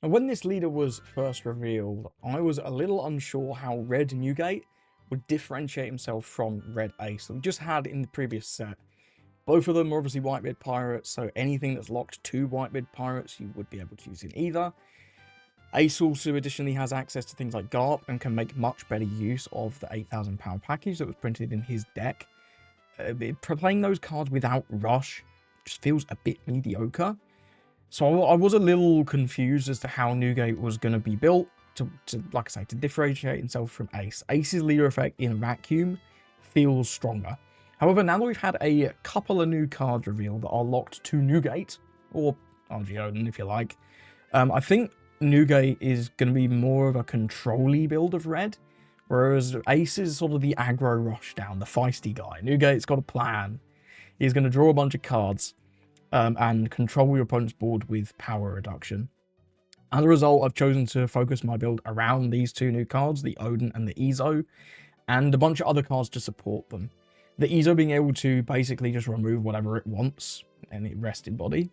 And when this leader was first revealed, I was a little unsure how Red Newgate would differentiate himself from Red Ace that we just had in the previous set. Both of them are obviously Whitebeard Pirates, so anything that's locked to Whitebeard Pirates you would be able to use in either. Ace also additionally has access to things like Garp and can make much better use of the 8,000 power package that was printed in his deck. Playing those cards without Rush just feels a bit mediocre. So I was a little confused as to how Newgate was going to be built to, like I say, to differentiate himself from Ace. Ace's leader effect in Racc.Coomed feels stronger. However, now that we've had a couple of new cards revealed that are locked to Newgate, or RG Odin if you like, I think Newgate is going to be more of a control-y build of Red, whereas Ace is sort of the aggro rush down, the feisty guy. Newgate's got a plan. He's going to draw a bunch of cards and control your opponent's board with power reduction. As a result, I've chosen to focus my build around these two new cards, the Odin and the Ezo, and a bunch of other cards to support them. The Ezo being able to basically just remove whatever it wants, any rested body.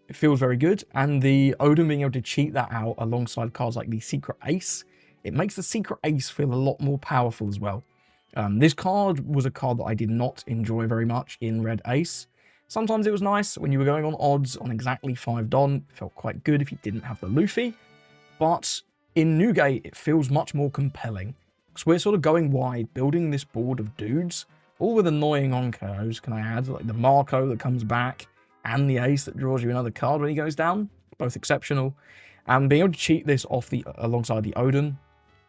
It feels very good, and the Odin being able to cheat that out alongside cards like the Secret Ace, it makes the Secret Ace feel a lot more powerful as well. This card was a card that I did not enjoy very much in Red Ace. Sometimes it was nice when you were going on odds on exactly 5 Don. It felt quite good if you didn't have the Luffy. But in Newgate, it feels much more compelling. Because we're sort of going wide, building this board of dudes, all with annoying onkos, can I add? Like the Marco that comes back, and the Ace that draws you another card when he goes down. Both exceptional. And being able to cheat this off alongside the Odin,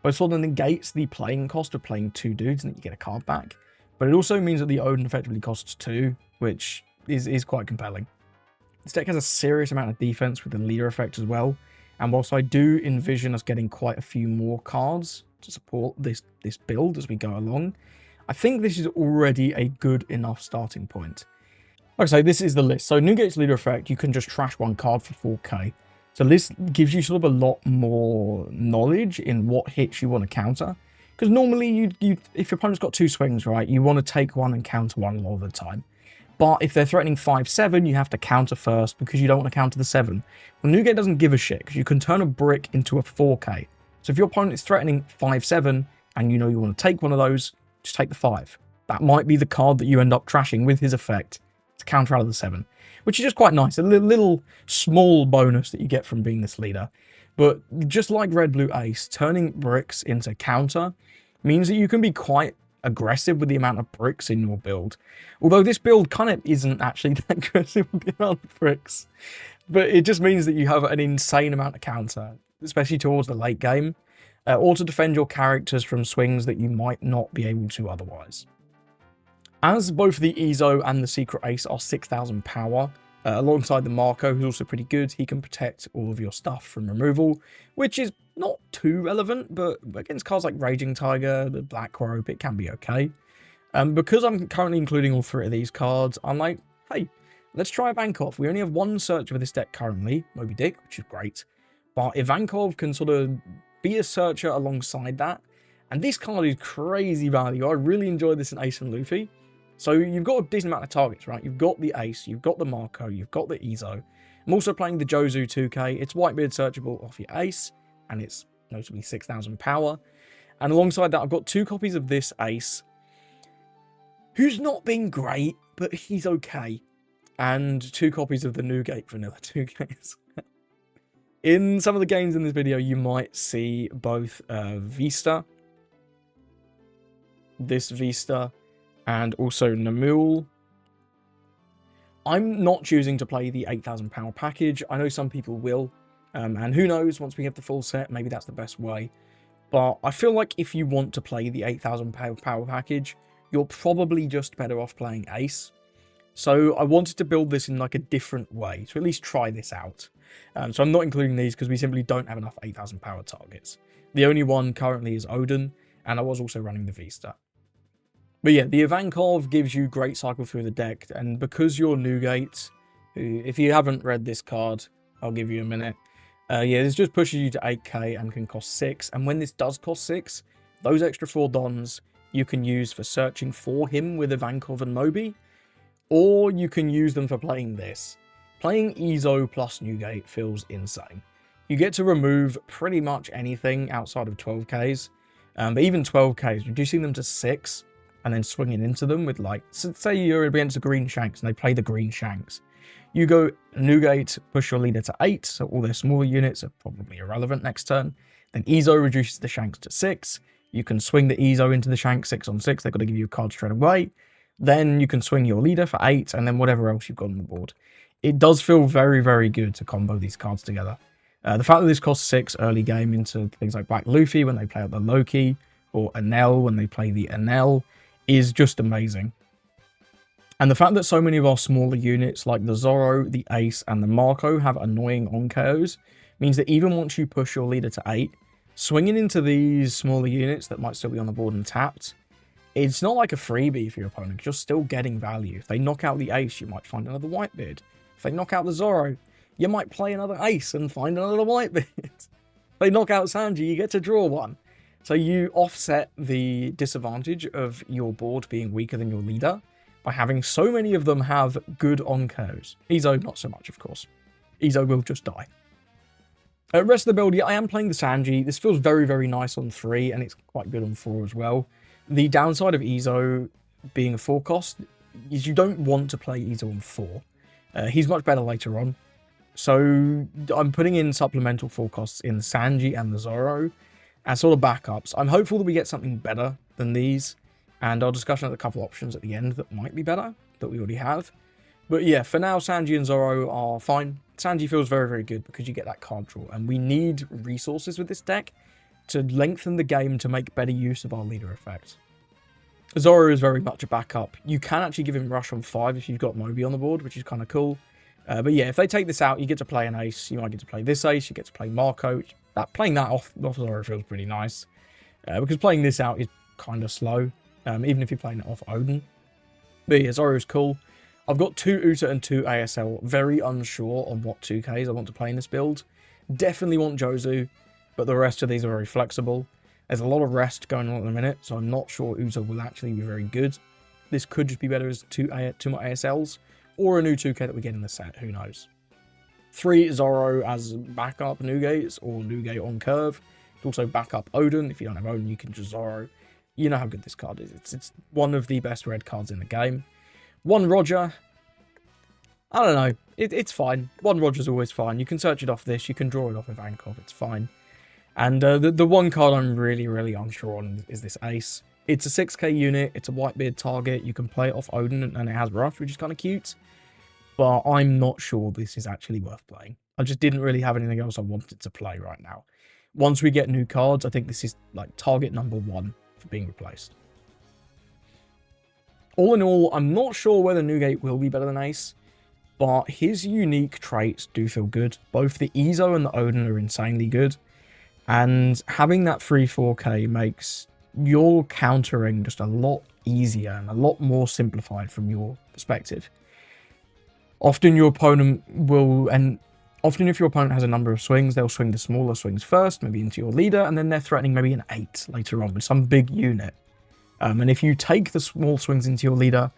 both sort of negates the playing cost of playing 2 dudes and that you get a card back. But it also means that the Odin effectively costs 2, which is quite compelling. This deck has a serious amount of defense with the leader effect as well, and whilst I do envision us getting quite a few more cards to support this build as we go along, I think this is already a good enough starting point. Like I say, this is the list. So Newgate's leader effect, you can just trash 1 card for 4k. So this gives you sort of a lot more knowledge in what hits you want to counter. Because normally, if your opponent's got 2 swings, right, you want to take 1 and counter 1 a lot of the time. But if they're threatening 5-7, you have to counter first because you don't want to counter the 7. Well, Newgate doesn't give a shit because you can turn a brick into a 4k. So if your opponent is threatening 5-7 and you know you want to take one of those, just take the 5. That might be the card that you end up trashing with his effect to counter out of the 7, which is just quite nice. A little small bonus that you get from being this leader. But just like Red Blue Ace, turning bricks into counter means that you can be quite aggressive with the amount of bricks in your build. Although this build kind of isn't actually that aggressive with the amount of bricks. But it just means that you have an insane amount of counter, especially towards the late game, or to defend your characters from swings that you might not be able to otherwise. As both the Ezo and the Secret Ace are 6,000 power, alongside the Marco, who's also pretty good, he can protect all of your stuff from removal, which is not too relevant, but against cards like Raging Tiger, the Black Rope, it can be okay. Because I'm currently including all 3 of these cards, I'm like, hey, let's try Ivankov. We only have 1 searcher for this deck currently, Moby Dick, which is great. But Ivankov can sort of be a searcher alongside that. And this card is crazy value. I really enjoy this in Ace and Luffy. So you've got a decent amount of targets, right? You've got the Ace, you've got the Marco, you've got the Ezo. I'm also playing the Jozu 2k. It's Whitebeard searchable off your Ace, and it's notably 6,000 power. And alongside that, I've got 2 copies of this Ace, who's not been great, but he's okay. And 2 copies of the Newgate Vanilla 2Ks. In some of the games in this video, you might see both Vista, this Vista, and also Namul. I'm not choosing to play the 8,000 power package. I know some people will, and who knows, once we have the full set, maybe that's the best way. But I feel like if you want to play the 8,000 power package, you're probably just better off playing Ace. So I wanted to build this in like a different way, to at least try this out. So I'm not including these because we simply don't have enough 8,000 power targets. The only one currently is Odin, and I was also running the Vista. But yeah, the Ivankov gives you great cycle through the deck, and because you're Newgate, if you haven't read this card, I'll give you a minute. Yeah, this just pushes you to 8k and can cost 6, and when this does cost 6, those extra 4 Dons you can use for searching for him with Ivankov and Moby, or you can use them for playing this. Playing Ezo plus Newgate feels insane. You get to remove pretty much anything outside of 12Ks. But even 12Ks, reducing them to 6 and then swinging into them with, like, so say you're against the Green Shanks and they play the Green Shanks. You go Newgate, push your leader to 8, so all their smaller units are probably irrelevant next turn. Then Ezo reduces the Shanks to 6. You can swing the Ezo into the Shanks 6 on 6. They've got to give you a card straight away. Then you can swing your leader for 8, and then whatever else you've got on the board. It does feel very, very good to combo these cards together. The fact that this costs 6 early game into things like Black Luffy when they play out the Loki, or Enel when they play the Enel, is just amazing. And the fact that so many of our smaller units like the Zoro, the Ace, and the Marco have annoying on-KOs means that even once you push your leader to 8, swinging into these smaller units that might still be on the board and tapped, it's not like a freebie for your opponent. You're still getting value. If they knock out the Ace, you might find another Whitebeard. If they knock out the Zoro, you might play another Ace and find another Whitebeard. If they knock out Sanji, you get to draw one. So you offset the disadvantage of your board being weaker than your leader by having so many of them have good on-KOs. Ezo, not so much, of course. Ezo will just die. Rest of the build, yeah, I am playing the Sanji. This feels very, very nice on 3, and it's quite good on 4 as well. The downside of Ezo being a 4 cost is you don't want to play Ezo on 4. He's much better later on. So I'm putting in supplemental 4 costs in Sanji and the Zoro as sort of backups. I'm hopeful that we get something better than these, and I'll discuss a couple options at the end that might be better, that we already have. But yeah, for now, Sanji and Zoro are fine. Sanji feels very, very good because you get that card draw, and we need resources with this deck to lengthen the game to make better use of our leader effect. Zoro is very much a backup. You can actually give him Rush on 5 if you've got Moby on the board, which is kind of cool. But yeah, if they take this out, you get to play an Ace. You might get to play this Ace. You get to play Marco. Playing that off Zoro feels pretty nice. Because playing this out is kind of slow, even if you're playing it off Odin. But yeah, Zoro's cool. I've got 2 Uta and 2 ASL. Very unsure on what 2Ks I want to play in this build. Definitely want Jozu, but the rest of these are very flexible. There's a lot of rest going on at the minute, so I'm not sure Uta will actually be very good. This could just be better as 2 more ASLs, or a new 2K that we get in the set, who knows. 3 Zoro as backup Newgates, or Newgate on curve. It's also backup Odin. If you don't have Odin, you can just Zoro. You know how good this card is. It's one of the best red cards in the game. 1 Roger. I don't know. It's fine. 1 Roger's always fine. You can search it off this. You can draw it off of Ankov. It's fine. And the one card I'm really, really unsure on is this Ace. It's a 6k unit. It's a Whitebeard target. You can play it off Odin, and it has Rush, which is kind of cute. But I'm not sure this is actually worth playing. I just didn't really have anything else I wanted to play right now. Once we get new cards, I think this is like target number 1 for being replaced. All in all, I'm not sure whether Newgate will be better than Ace, but his unique traits do feel good. Both the Ezo and the Odin are insanely good, and having that 3-4k makes your countering just a lot easier and a lot more simplified from your perspective. Often your opponent will, and often if your opponent has a number of swings, they'll swing the smaller swings first, maybe into your leader, and then they're threatening maybe an 8 later on with some big unit. And if you take the small swings into your leader,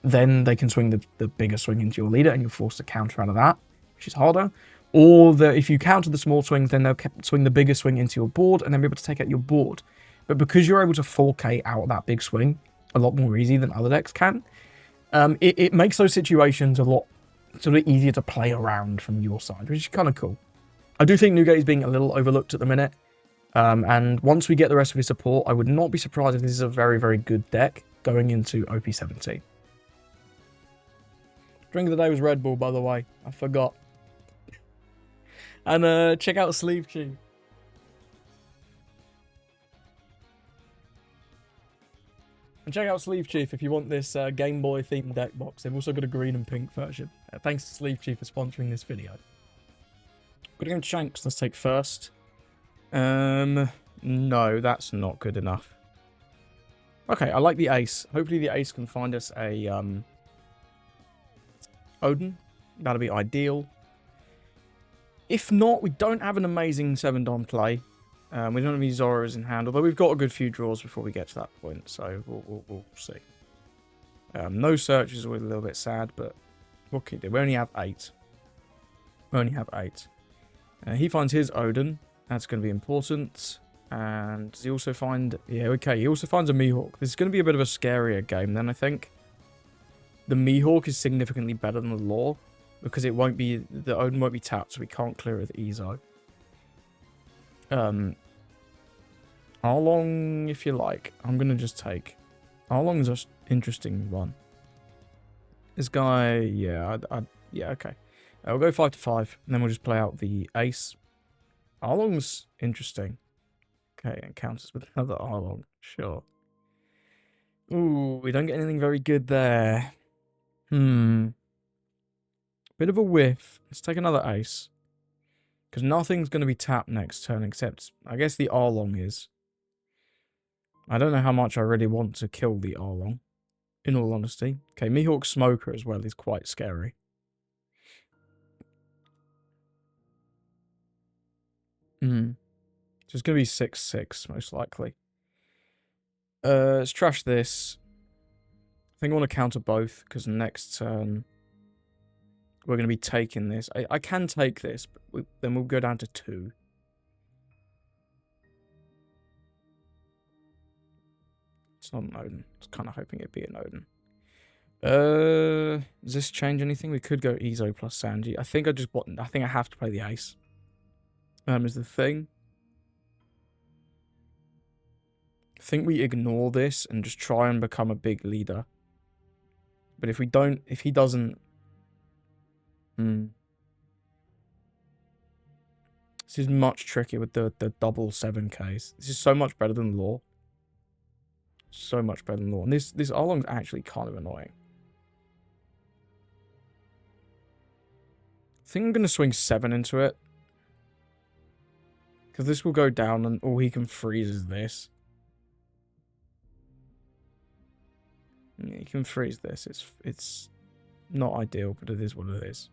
then they can swing the bigger swing into your leader, and you're forced to counter out of that, which is harder. Or if you counter the small swings, then they'll swing the bigger swing into your board, and then be able to take out your board. But because you're able to 4k out of that big swing a lot more easy than other decks can, it makes those situations a lot sort of easier to play around from your side, which is kind of cool. I do think Newgate is being a little overlooked at the minute. And once we get the rest of his support, I would not be surprised if this is a very, very good deck going into OP17. Drink of the day was Red Bull, by the way. I forgot. And check out Sleeve Chief. And check out Sleeve Chief if you want this Game Boy themed deck box. They've also got a green and pink version. Thanks to Sleeve Chief for sponsoring this video. We're going to Shanks. Let's take first. No, that's not good enough. Okay, I like the Ace. Hopefully the Ace can find us a Odin. That'll be ideal. If not, we don't have an amazing 7-Don play. We don't have any Zoros in hand, although we've got a good few draws before we get to that point, so we'll see. No search is always a little bit sad, but what can you do? We only have 8. We only have 8. He finds his Odin. That's going to be important. And does he also find... Yeah, okay. He also finds a Mihawk. This is going to be a bit of a scarier game then, I think. The Mihawk is significantly better than the Law. Because it won't be... The Odin won't be tapped, so we can't clear it with Ezo. Arlong, if you like. I'm going to just take... Arlong's an interesting one. This guy... Yeah, yeah, okay. We'll go 5 to 5. And then we'll just play out the Ace. Arlong's interesting. Okay, encounters with another Arlong. Sure. Ooh, we don't get anything very good there. Bit of a whiff. Let's take another Ace. Because nothing's going to be tapped next turn except... I guess the Arlong is. I don't know how much I really want to kill the Arlong. In all honesty. Okay, Mihawk Smoker as well is quite scary. So it's going to be 6-6, most likely. Let's trash this. I think I want to counter both, because next turn we're going to be taking this. I can take this, but then we'll go down to 2. It's not an Odin. I was kind of hoping it'd be an Odin. Does this change anything? We could go Ezo plus Sanji. I think I have to play the Ace. Is the thing. I think we ignore this and just try and become a big leader. But if we don't, if he doesn't... This is much trickier with the double 7Ks. This is so much better than Law. So much better than Law. And this Arlong's actually kind of annoying. I think I'm going to swing 7 into it. Because this will go down and all he can freeze is this. Yeah, he can freeze this. It's not ideal, but it is what it is.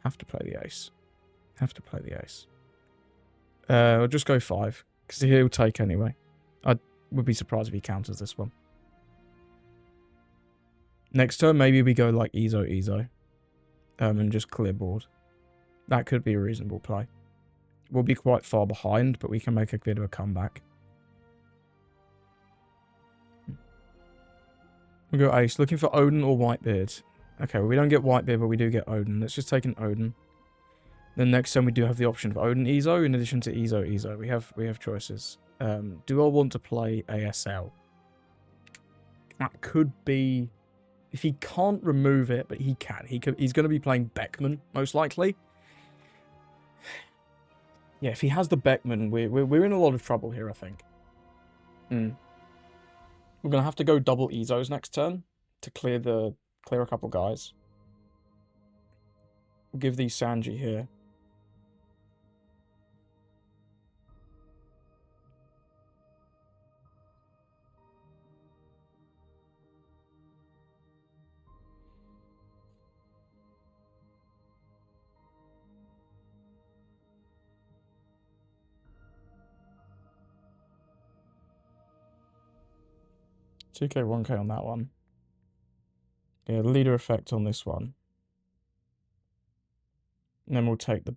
Have to play the Ace. Have to play the Ace. I'll just go 5. Because he'll take anyway. I would be surprised if he counters this one. Next turn, maybe we go like Ezo. And just clear board. That could be a reasonable play. We'll be quite far behind, but we can make a bit of a comeback. We'll go Ace. Looking for Odin or Whitebeard. Okay, well, we don't get Whitebeard, but we do get Odin. Let's just take an Odin. Then next turn, we do have the option of Odin Ezo in addition to Ezo. We have choices. Do I want to play ASL? That could be... If he can't remove it, but he can. He's going to be playing Beckman, most likely. Yeah, if he has the Beckman, we're in a lot of trouble here, I think. We're going to have to go double Ezos next turn to clear a couple guys. We'll give these Sanji here. $2K, $1K on that one. Yeah, leader effect on this one. And then we'll take the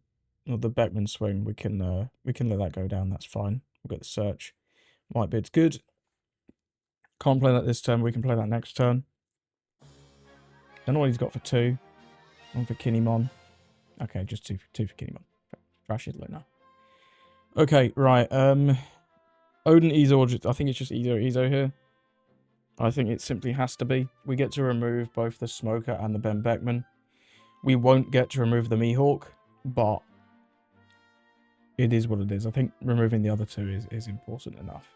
Beckman swing. We can let that go down. That's fine. We'll get the search. Whitebeard's good. Can't play that this turn. We can play that next turn. Don't know what he's got for 2. One for Kinemon. Okay, just two for Kinemon. Trash it now. Okay, right. Odin Ezo. I think it's just Ezo here. I think it simply has to be. We get to remove both the Smoker and the Ben Beckman. We won't get to remove the Mihawk, but it is what it is. I think removing the other 2 is important enough.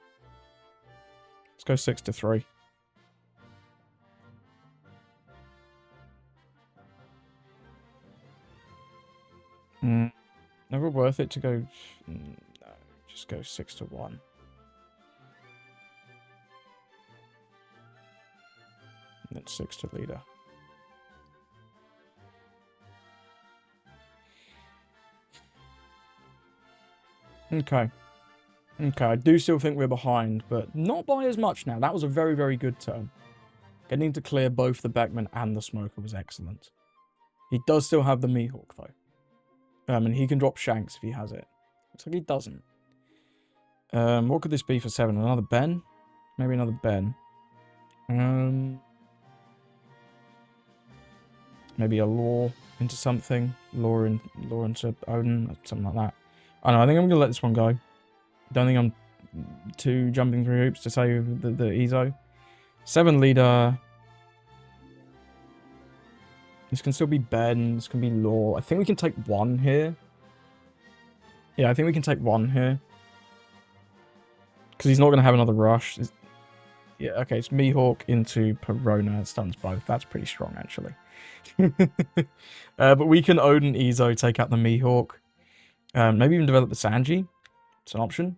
Let's go 6 to 3. Never worth it to go... No, just go 6 to 1. And then 6 to leader. Okay. Okay, I do still think we're behind, but not by as much now. That was a very, very good turn. Getting to clear both the Beckman and the Smoker was excellent. He does still have the Mihawk, though. And he can drop Shanks if he has it. Looks like he doesn't. What could this be for 7? Another Ben? Maybe another Ben. Maybe a lore into something. Lore into Odin, something like that. I don't know, I think I'm going to let this one go. Don't think I'm too jumping through hoops to save the Ezo. 7 leader. This can still be Ben. This can be lore. I think we can take 1 here. Yeah, I think we can take 1 here. Because he's not going to have another rush. Yeah, okay, it's Mihawk into Perona. It stuns both. That's pretty strong, actually. But we can Odin Ezo, take out the Mihawk. Maybe even develop the Sanji. It's an option.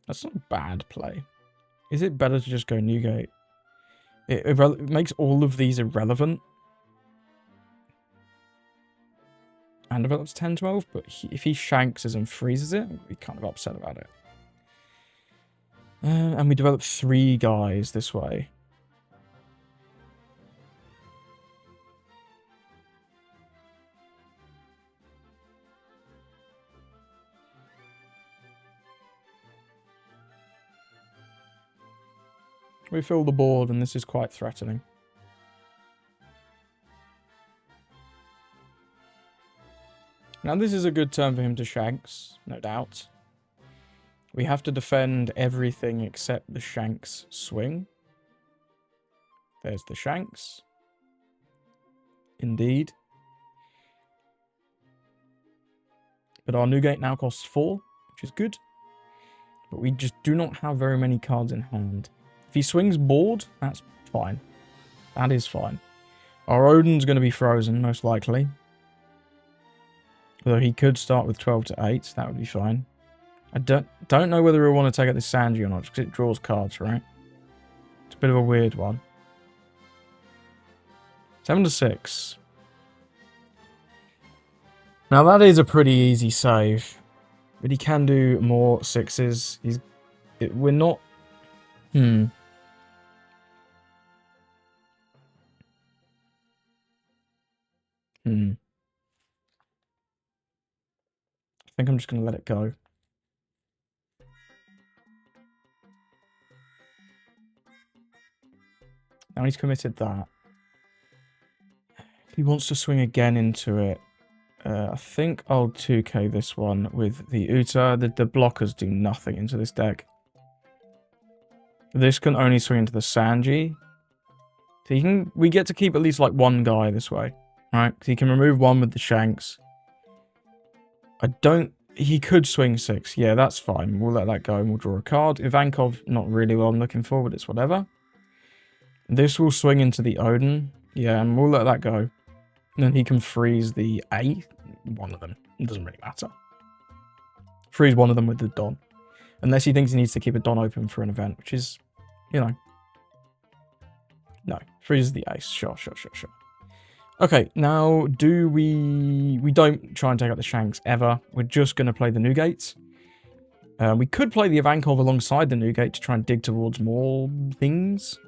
That's not a bad play. Is it better to just go Newgate? It makes all of these irrelevant. And develops 10-12, but if he Shanks and freezes it, I'd be kind of upset about it. And we develop 3 guys this way. We fill the board, and this is quite threatening. Now, this is a good turn for him to Shanks, no doubt. We have to defend everything except the Shanks swing. There's the Shanks. Indeed. But our Newgate now costs 4, which is good. But we just do not have very many cards in hand. If he swings board, that's fine. That is fine. Our Odin's going to be frozen, most likely. Although he could start with 12 to 8. That would be fine. I don't know whether we want to take out this Sanji or not, because it draws cards, right? It's a bit of a weird one. 7 to 6. Now that is a pretty easy save. But he can do more 6s. We're not... I think I'm just going to let it go. Now he's committed that. If he wants to swing again into it, I think I'll 2k this one with the Uta. The blockers do nothing into this deck. This can only swing into the Sanji. So we get to keep at least like 1 guy this way. Right? So he can remove 1 with the Shanks. He could swing 6. Yeah, that's fine. We'll let that go and we'll draw a card. Ivankov, not really what I'm looking for, but it's whatever. This will swing into the Odin. Yeah, and we'll let that go. And then he can freeze the A. One of them. It doesn't really matter. Freeze one of them with the Don. Unless he thinks he needs to keep a Don open for an event, which is, you know. No. Freezes the Ace. Sure. Okay, now we don't try and take out the Shanks ever. We're just going to play the Newgate. We could play the Ivankov alongside the Newgate to try and dig towards more things.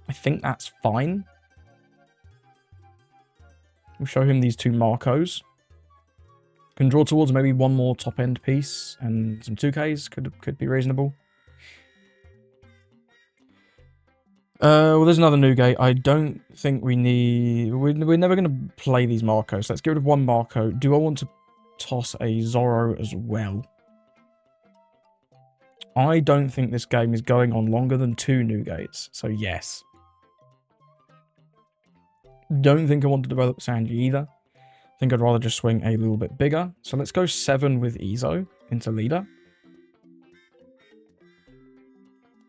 I think that's fine. We'll show him these 2 Marcos. Can draw towards maybe 1 more top-end piece and some 2Ks could be reasonable. Well, there's another Newgate. I don't think we need... We're never going to play these Marcos. Let's get rid of 1 Marco. Do I want to toss a Zoro as well? I don't think this game is going on longer than 2 Newgates. So, yes. Don't think I want to develop Sanji either. I think I'd rather just swing a little bit bigger. So, let's go 7 with Ezo into leader.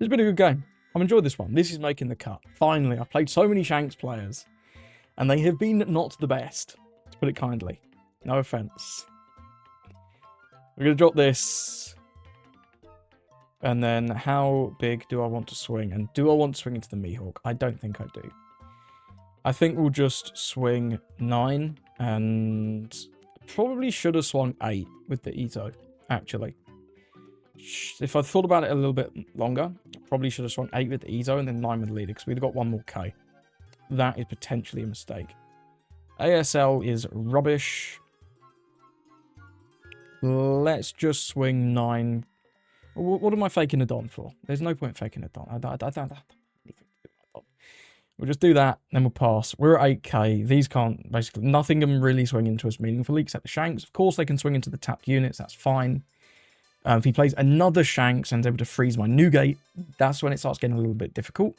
It's been a good game. I've enjoyed this one. This is making the cut. Finally, I've played so many Shanks players, and they have been not the best, to put it kindly. No offense. We're going to drop this. And then, how big do I want to swing? And do I want to swing into the Mihawk? I don't think I do. I think we'll just swing 9, and probably should have swung 8 with the Ito, actually. If I thought about it a little bit longer, I probably should have swung 8 with the Ezo and then 9 with the leader, because we'd have got 1 more K. That is potentially a mistake. ASL is rubbish. Let's just swing 9. What am I faking a Don for? There's no point faking a Don. We'll just do that, then we'll pass. We're at 8k. These can't, basically, nothing can really swing into us meaningfully except the Shanks. Of course, they can swing into the tapped units. That's fine. If he plays another Shanks and is able to freeze my Newgate, that's when it starts getting a little bit difficult.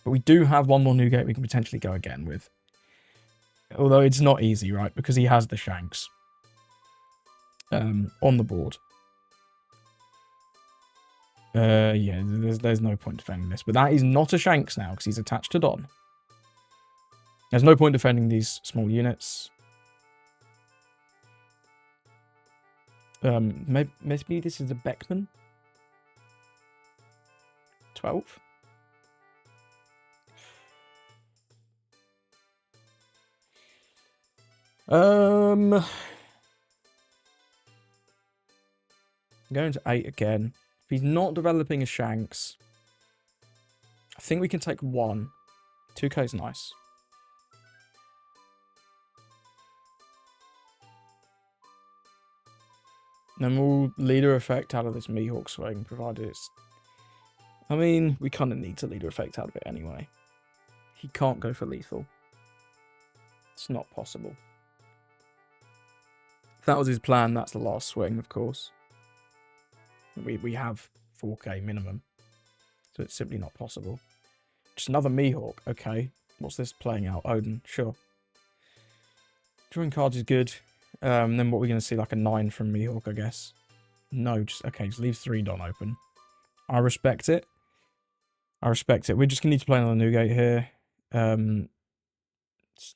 But we do have 1 more Newgate we can potentially go again with. Although it's not easy, right? Because he has the Shanks on the board. Yeah, there's no point defending this. But that is not a Shanks now because he's attached to Don. There's no point defending these small units. Maybe this is a Beckman. 12. Going to 8 again. If he's not developing a Shanks, I think we can take 1. 2k is nice. Then we'll leader effect out of this Mihawk swing, provided it's... I mean, we kind of need to leader effect out of it anyway. He can't go for lethal. It's not possible. If that was his plan, that's the last swing, of course. We have 4k minimum. So it's simply not possible. Just another Mihawk. Okay. What's this playing out? Odin. Sure. Drawing cards is good. Then what we're going to see, like a 9 from Mihawk, I guess. No, just... Okay, just leave 3 Don open. I respect it. I respect it. We're just going to need to play another Newgate here. There's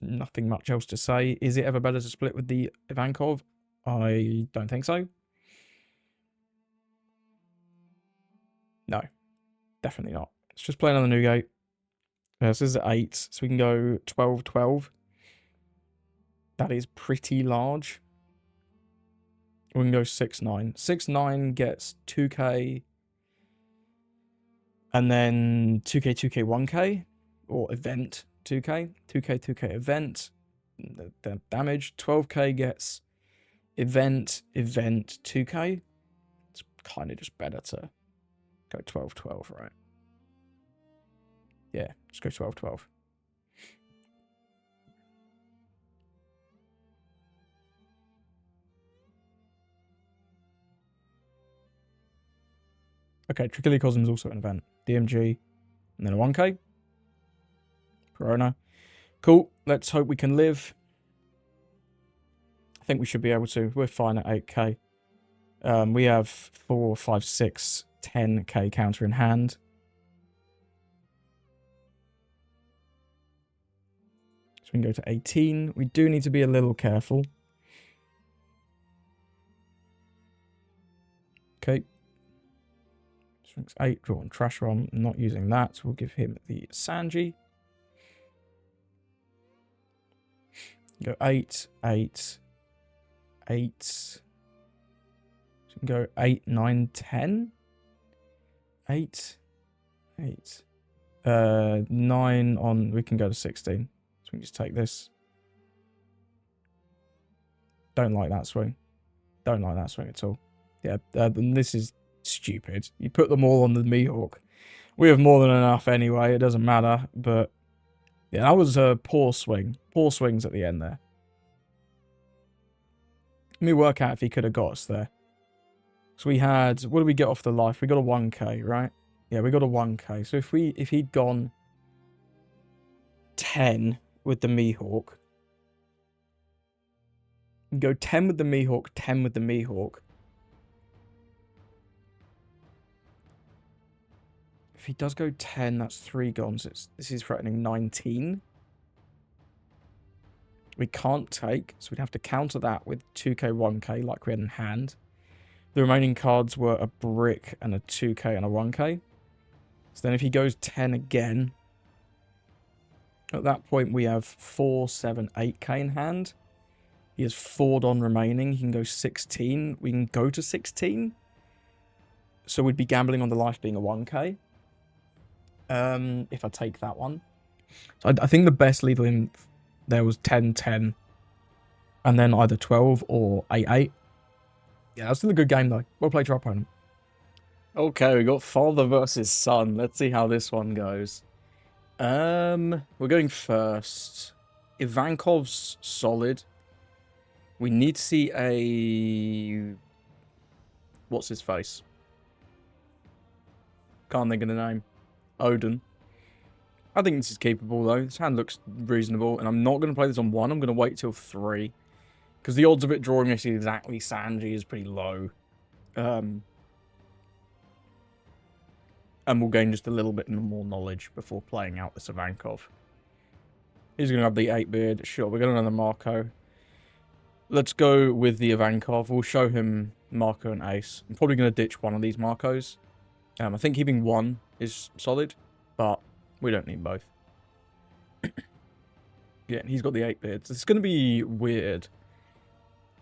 nothing much else to say. Is it ever better to split with the Ivankov? I don't think so. No. Definitely not. Let's just play another Newgate. So this is at 8, so we can go 12-12. That is pretty large. We can go 6-9. 6-9 gets 2k. And then 2k, 2k, 1k. Or event 2k. 2k, 2k event. The damage. 12k gets event, 2k. It's kind of just better to go 12-12, right? Yeah, just go 12-12. Okay, Trichylia Cosm is also an event. DMG, and then a 1k. Corona. Cool, let's hope we can live. I think we should be able to. We're fine at 8k. We have 4, 5, 6, 10k counter in hand. So we can go to 18. We do need to be a little careful. Okay. 8, draw on Trash Rom. Not using that, so we'll give him the Sanji. Go 8, 8, 8. So we can go 8, 9, 10. 8, 8. 9 on, we can go to 16. So we can just take this. Don't like that swing. Don't like that swing at all. Yeah, this is stupid. You put them all on the Mihawk. We have more than enough anyway. It doesn't matter. But yeah, that was a poor swing. Poor swings at the end there. Let me work out if he could have got us there. So we had, what did we get off the life? We got a 1k, right? Yeah, we got a 1k. So if he'd gone 10 with the Mihawk, go 10 with the Mihawk, 10 with the Mihawk. If he does go 10, that's 3 gone. So this is threatening 19. We can't take, so we'd have to counter that with 2k, 1k like we had in hand. The remaining cards were a brick and a 2k and a 1k. So then if he goes 10 again, at that point we have 4, 7, 8k in hand. He has 4 Don remaining. He can go 16. We can go to 16. So we'd be gambling on the life being a 1k. If I take that one. So I think the best leader in there was 10-10. And then either 12 or 8-8. Yeah, that's still a good game, though. Well played to our opponent. Okay, we got father versus son. Let's see how this one goes. We're going first. Ivankov's solid. We need to see a... What's his face? Can't think of the name. Odin. I think this is keepable, though. This hand looks reasonable. And I'm not going to play this on 1. I'm going to wait till 3. Because the odds of it drawing us exactly Sanji is pretty low. And we'll gain just a little bit more knowledge before playing out this Ivankov. He's going to have the 8-beard. Sure, we're going to another Marco. Let's go with the Ivankov. We'll show him Marco and Ace. I'm probably going to ditch one of these Marcos. I think keeping one is solid, but we don't need both. Yeah, he's got the 8-beards. It's going to be weird.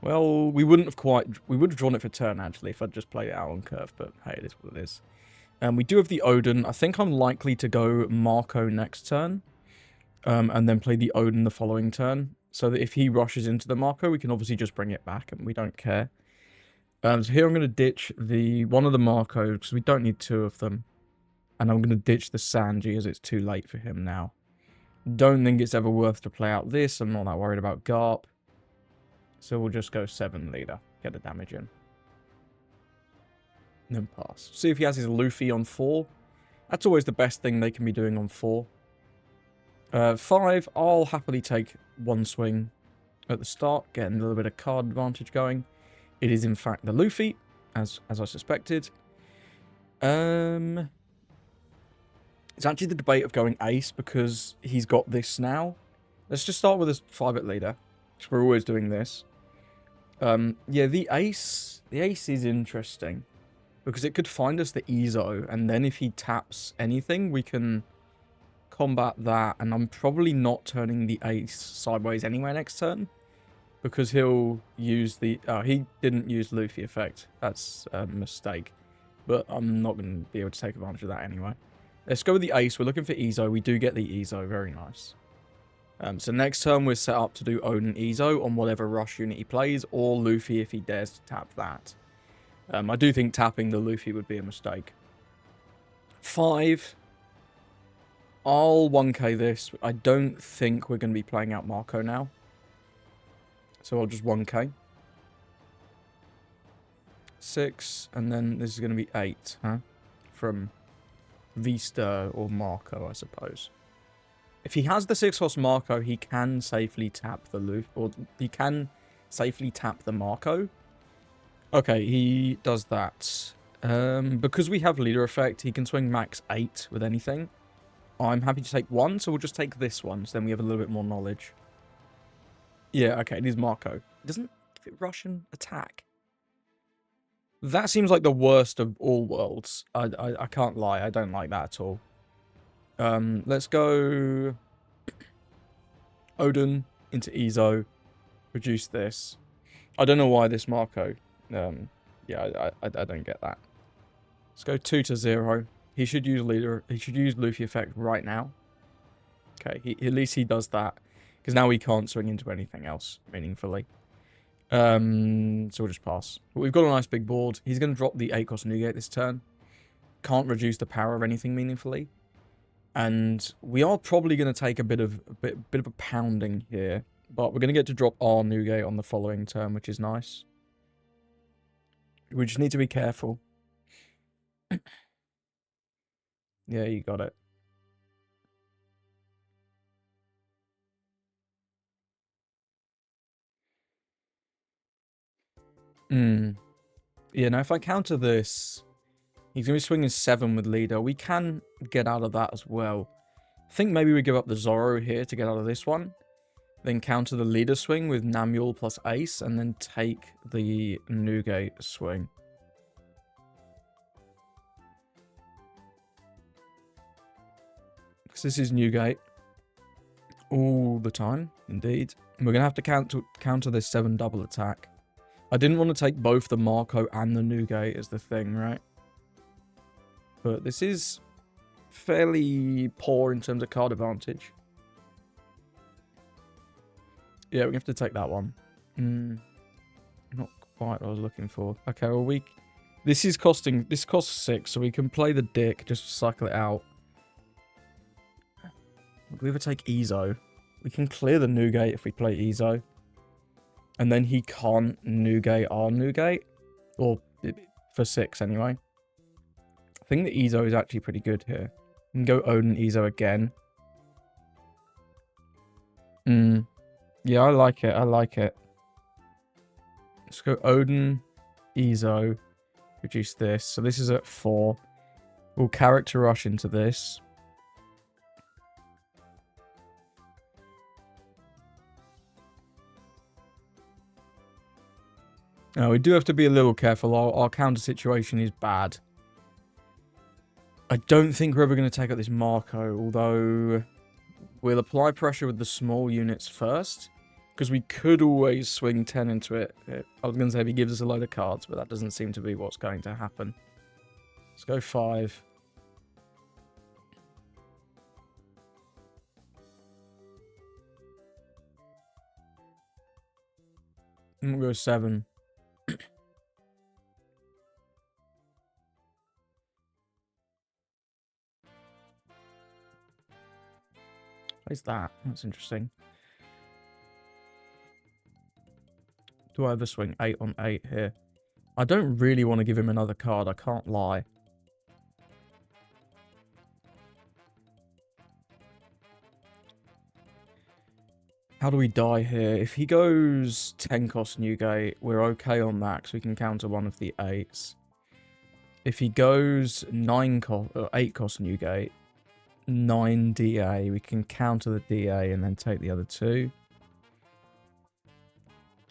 Well, we would have drawn it for turn, actually, if I'd just played it out on curve, but hey, it is what it is. We do have the Odin. I think I'm likely to go Marco next turn, and then play the Odin the following turn, so that if he rushes into the Marco, we can obviously just bring it back, and we don't care. So here I'm going to ditch one of the Marcos, because we don't need 2 of them, and I'm going to ditch the Sanji, as it's too late for him now. Don't think it's ever worth to play out this. I'm not that worried about Garp. So we'll just go 7 leader. Get the damage in. And then pass. See if he has his Luffy on 4. That's always the best thing they can be doing on 4. 5, I'll happily take 1 swing at the start. Getting a little bit of card advantage going. It is in fact the Luffy, as I suspected. It's actually the debate of going Ace because he's got this now. Let's just start with his 5 leader. Because we're always doing this. Yeah, the Ace is interesting. Because it could find us the Ezo, and then if he taps anything, we can combat that. And I'm probably not turning the Ace sideways anywhere next turn. Because he'll use the... Oh, he didn't use Luffy effect. That's a mistake. But I'm not going to be able to take advantage of that anyway. Let's go with the Ace. We're looking for Ezo. We do get the Ezo. Very nice. So next turn we're set up to do Odin Ezo on whatever rush unit he plays, or Luffy if he dares to tap that. I do think tapping the Luffy would be a mistake. 5. I'll 1k this. I don't think we're going to be playing out Marco now. So I'll just 1k. 6, and then this is going to be 8, huh? From Vista or Marco, I suppose. If he has the 6-horse Marco, he can safely tap the Luffy, or he can safely tap the Marco. Okay, he does that. Because we have leader effect, he can swing max 8 with anything. I'm happy to take 1, so we'll just take this one, so then we have a little bit more knowledge. Yeah, okay, it is Marco. Doesn't it Russian attack? That seems like the worst of all worlds. I can't lie, I don't like that at all. Let's go Odin into Ezo. Reduce this. I don't know why this Marco. Yeah, I don't get that. Let's go 2-0. He should use leader. He should use Luffy effect right now. Okay, at least he does that. Because now he can't swing into anything else meaningfully. So we'll just pass. But we've got a nice big board. He's going to drop the 8-cost Newgate this turn. Can't reduce the power of anything meaningfully. And we are probably going to take a bit of a pounding here. But we're going to get to drop our Newgate on the following turn, which is nice. We just need to be careful. Yeah, you got it. Yeah, now if I counter this, he's going to be swinging 7 with leader. We can get out of that as well. I think maybe we give up the Zoro here to get out of this one. Then counter the leader swing with Namuel plus Ace, and then take the Newgate swing. Because this is Newgate all the time, indeed. And we're going to have to counter this 7 double attack. I didn't want to take both the Marco and the Newgate as the thing, right? But this is fairly poor in terms of card advantage. Yeah, we have to take that one. Not quite what I was looking for. Okay, well this costs 6, so we can play the dick, just cycle it out. We either take Ezo. We can clear the Newgate if we play Ezo. And then he can't Newgate our Newgate. Or for 6 anyway. I think the Ezo is actually pretty good here. We can go Odin Ezo again. Yeah, I like it. I like it. Let's go Odin, Ezo, reduce this. So this is at 4. We'll character rush into this. Now, we do have to be a little careful. Our counter situation is bad. I don't think we're ever going to take out this Marco, although we'll apply pressure with the small units first, because we could always swing 10 into it. I was going to say if he gives us a load of cards, but that doesn't seem to be what's going to happen. Let's go 5. And we'll go 7. What's that? That's interesting. Do I ever swing 8 on 8 here? I don't really want to give him another card, I can't lie. How do we die here? If he goes 10 cost Newgate, we're okay on that because we can counter one of the 8s. If he goes 8 cost Newgate, 9 DA, we can counter the DA and then take the other 2.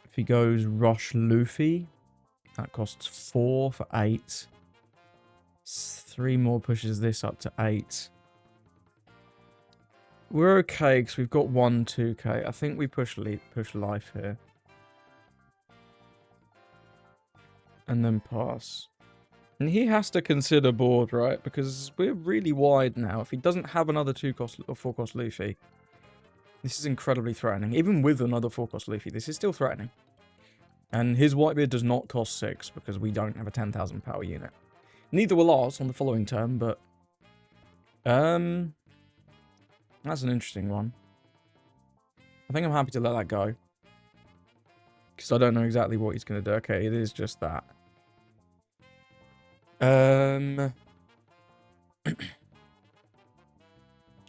If he goes Rush Luffy, that costs 4 for 8. 3 more pushes this up to 8. We're okay because we've got 1 2k. I think we push life here. And then pass. And he has to consider board, right? Because we're really wide now. If he doesn't have another 2 cost or 4 cost Luffy, this is incredibly threatening. Even with another 4 cost Luffy, this is still threatening. And his Whitebeard does not cost 6 because we don't have a 10,000 power unit. Neither will ours on the following turn, but that's an interesting one. I think I'm happy to let that go. Because I don't know exactly what he's going to do. Okay, it is just that. Are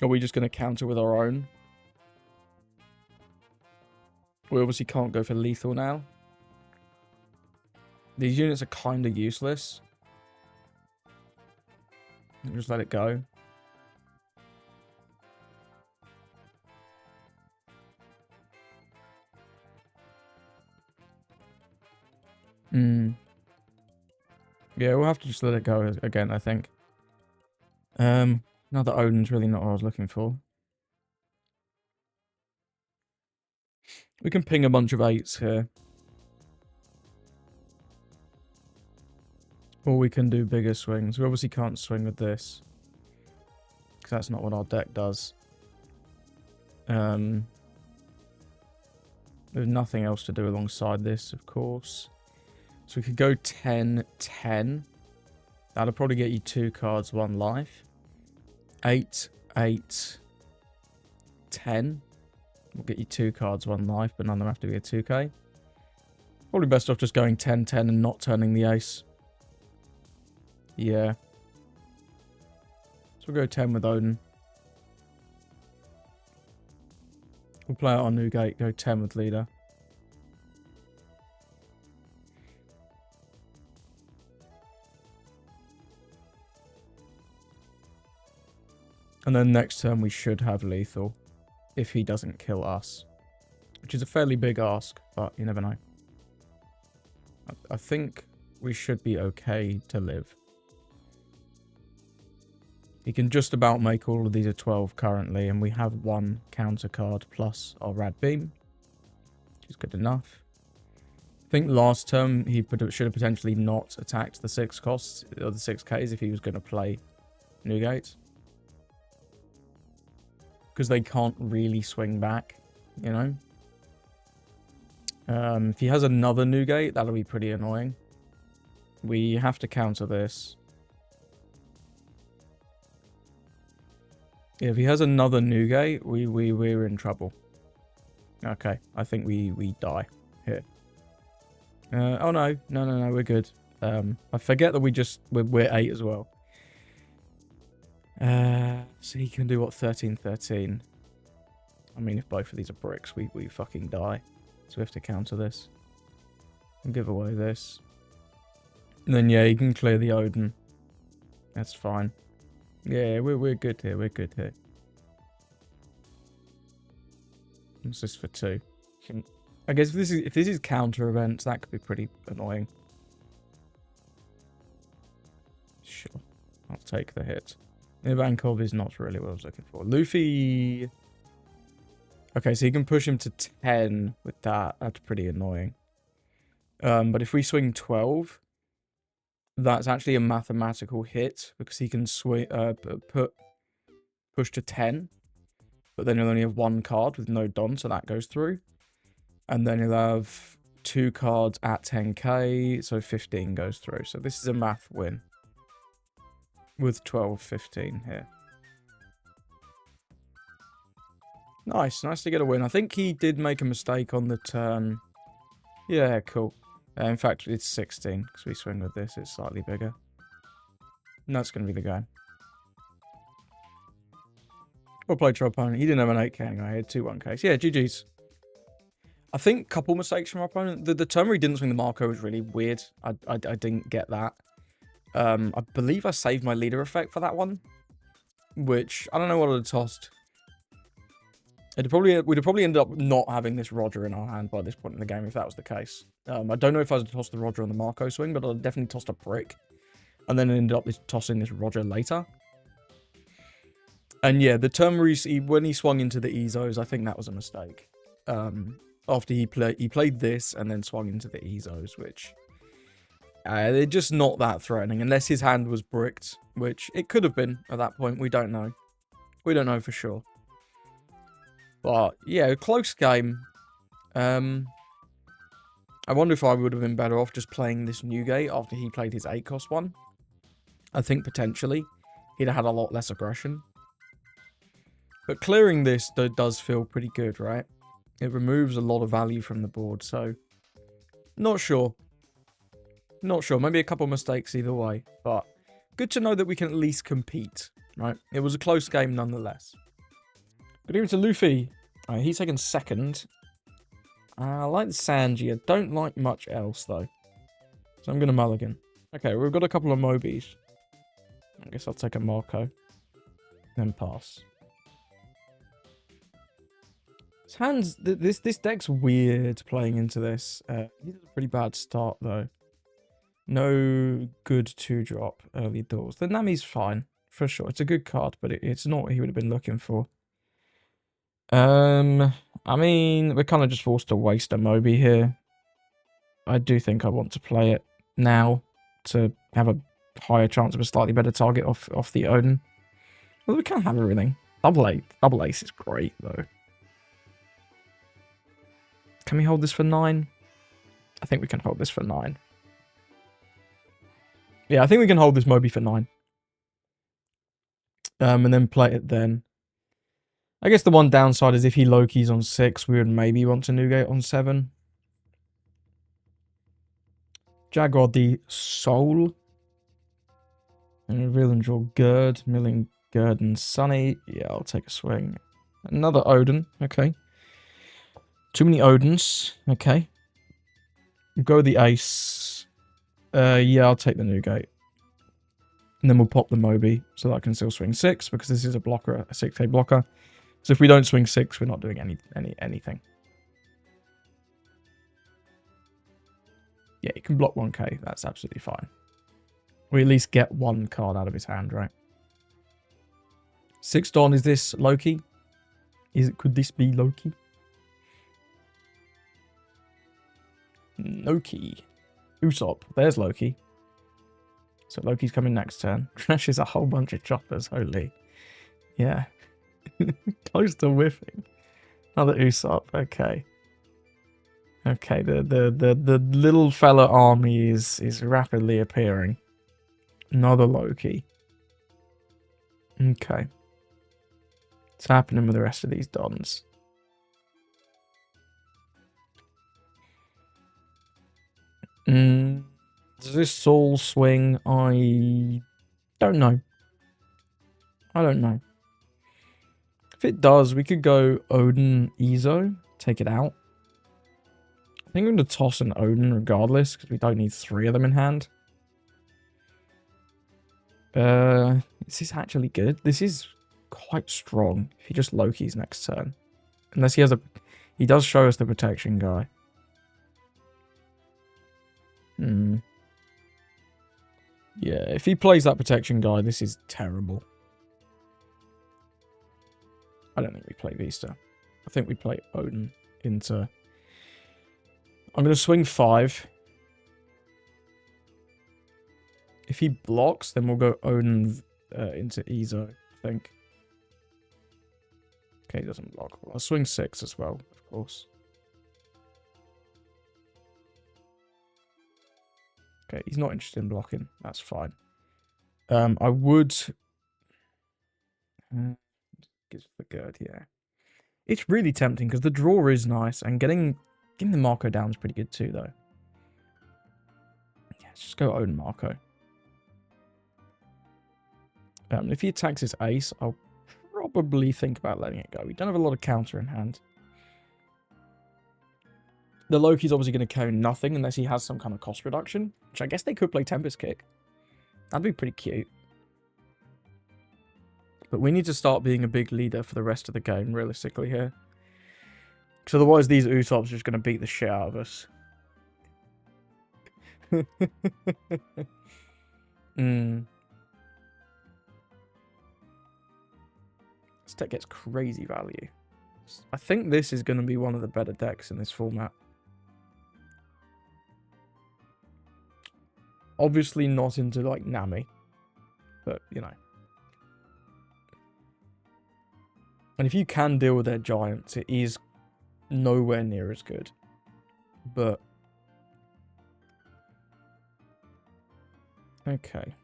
we just going to counter with our own? We obviously can't go for lethal now. These units are kind of useless. Just let it go. Yeah, we'll have to just let it go again, I think. Another Odin's really not what I was looking for. We can ping a bunch of 8s here. Or we can do bigger swings. We obviously can't swing with this. Because that's not what our deck does. There's nothing else to do alongside this, of course. So we could go 10, 10. That'll probably get you 2 cards, 1 life. 8, 8, 10. We'll get you 2 cards, 1 life, but none of them have to be a 2k. Probably best off just going 10, 10 and not turning the ace. Yeah. So we'll go 10 with Odin. We'll play out on Newgate, go 10 with leader. And then next turn we should have lethal. If he doesn't kill us. Which is a fairly big ask, but you never know. I think we should be okay to live. He can just about make all of these a 12 currently, and we have 1 counter card plus our Rad Beam, which is good enough. I think last turn he should have potentially not attacked the 6 costs, or the 6Ks if he was going to play Newgate. Because they can't really swing back, you know? If he has another Newgate, that'll be pretty annoying. We have to counter this. Yeah, if he has another Newgate, we're in trouble. Okay, I think we die here. Oh no, no, we're good. I forget that we're 8 as well. So he can do what, 13. I mean, if both of these are bricks, we fucking die. So we have to counter this. And give away this. And then yeah, you can clear the Odin. That's fine. Yeah, we're good here. We're good here. What's this for 2? I guess if this is counter events, that could be pretty annoying. Sure, I'll take the hit. Ivankov is not really what I was looking for. Luffy. Okay, so you can push him to 10 with that. That's pretty annoying. But if we swing 12, that's actually a mathematical hit because he can push to 10. But then he'll only have 1 card with no Don, so that goes through. And then he'll have 2 cards at 10k, so 15 goes through. So this is a math win. With 12-15 here. Nice to get a win. I think he did make a mistake on the turn. Yeah, cool. In fact, it's 16, because we swing with this. It's slightly bigger. And that's going to be the game. Well played to our opponent. He didn't have an 8k anyway. He had 2 1ks. Yeah, GG's. I think a couple mistakes from our opponent. The turn where he didn't swing the Marco was really weird. I didn't get that. I believe I saved my leader effect for that one. Which, I don't know what I'd have tossed. We'd have probably ended up not having this Roger in our hand by this point in the game if that was the case. I don't know if I would have tossed the Roger on the Marco swing, but I'd definitely tossed a brick. And then ended up tossing this Roger later. And yeah, the turn where when he swung into the Ezos, I think that was a mistake. After he played this and then swung into the Ezos, which... they're just not that threatening, unless his hand was bricked, which it could have been at that point. We don't know. We don't know for sure. But, yeah, close game. I wonder if I would have been better off just playing this Newgate after he played his 8-cost one. I think potentially he'd have had a lot less aggression. But clearing this does feel pretty good, right? It removes a lot of value from the board, so... Not sure. Not sure. Maybe a couple of mistakes either way. But good to know that we can at least compete, right? It was a close game nonetheless. Good evening to Luffy. He's taken 2nd. I like the Sanji. I don't like much else, though. So I'm going to mulligan. Okay, we've got a couple of Mobis. I guess I'll take a Marco. Then pass. His hands... This deck's weird playing into this. He did a pretty bad start, though. No good 2-drop early doors. The Nami's fine, for sure. It's a good card, but it's not what he would have been looking for. I mean, we're kind of just forced to waste a Moby here. I do think I want to play it now to have a higher chance of a slightly better target off the Odin. Well, we can't have everything. Double ace is great, though. Can we hold this for 9? I think we can hold this for 9. Yeah, I think we can hold this Moby for 9. And then play it then. I guess the one downside is if he low-keys on 6, we would maybe want to Newgate on 7. Jaguar the Soul. And reveal and draw Gerd. Milling Gerd and Sunny. Yeah, I'll take a swing. Another Odin. Okay. Too many Odins. Okay. Go the ace. Yeah, I'll take the Newgate. And then we'll pop the Moby so that I can still swing 6 because this is a blocker, a 6k blocker. So if we don't swing 6, we're not doing anything. Yeah, you can block 1k. That's absolutely fine. We at least get 1 card out of his hand, right? 6 Don, is this Loki? Could this be Loki? Loki. Usopp. There's Loki. So Loki's coming next turn. Trashes a whole bunch of choppers, holy. Yeah. Close to whiffing. Another Usopp, okay. Okay, the little fella army is rapidly appearing. Another Loki. Okay. What's happening with the rest of these dons? Does this soul swing? I don't know. I don't know. If it does, we could go Odin Izo, take it out. I think I'm going to toss an Odin regardless, because we don't need 3 of them in hand. This is actually good. This is quite strong if he just Loki's next turn. Unless he has a... He does show us the protection guy. Yeah, if he plays that protection guy, this is terrible. I don't think we play Vista. I think we play Odin into... I'm going to swing 5. If he blocks, then we'll go Odin into Izo, I think. Okay, he doesn't block. Well, I'll swing 6 as well, of course. Okay, he's not interested in blocking. That's fine. I would... gives the gird, yeah. It's really tempting because the draw is nice and getting the Marco down is pretty good too, though. Yeah, let's just go Odin Marco. If he attacks his ace, I'll probably think about letting it go. We don't have a lot of counter in hand. The Loki's obviously going to carry nothing unless he has some kind of cost reduction, which I guess they could play Tempest Kick. That'd be pretty cute. But we need to start being a big leader for the rest of the game, realistically, here. Because otherwise these Usopps are just going to beat the shit out of us. This deck gets crazy value. I think this is going to be one of the better decks in this format. Obviously not into, like, Nami. But, you know. And if you can deal with their giants, it is nowhere near as good. But... okay.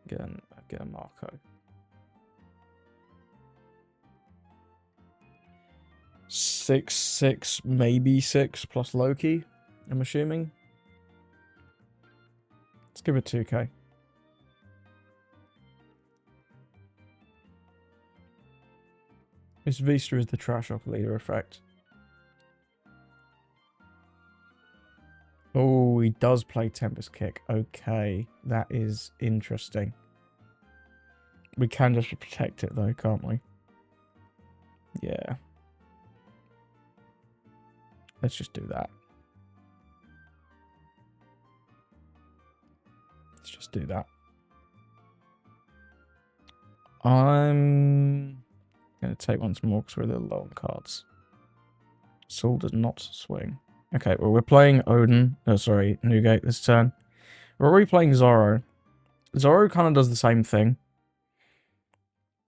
Get a Marco. 6, maybe 6 plus Loki, I'm assuming. Let's give it 2k. This Vista is the trash off leader effect. Oh, he does play Tempest Kick. Okay, that is interesting. We can just protect it though, can't we? Yeah. Let's just do that. Let's just do that. I'm going to take once more because we're a little low on cards. Soul does not swing. Okay, well, we're playing Odin. Oh, sorry, Newgate this turn. We're already playing Zoro. Zoro kind of does the same thing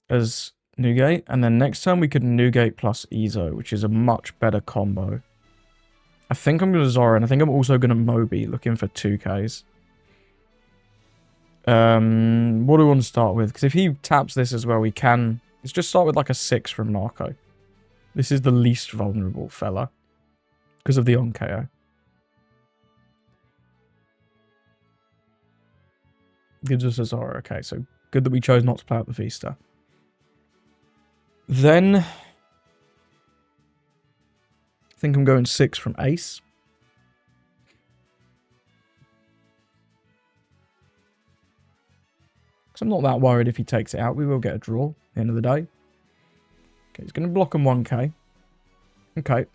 as Newgate. And then next turn we could Newgate plus Izo, which is a much better combo. I think I'm going to Zoro, and I think I'm also going to Moby, looking for 2Ks. What do we want to start with? Because if he taps this as well, we can... Let's just start with like a 6 from Narco. This is the least vulnerable fella. Because of the on-KO. Gives us a Zoro. Okay, so good that we chose not to play out the Vista. Then... I think I'm going 6 from Ace. Because I'm not that worried if he takes it out. We will get a draw at the end of the day. Okay, he's going to block him 1k. Okay.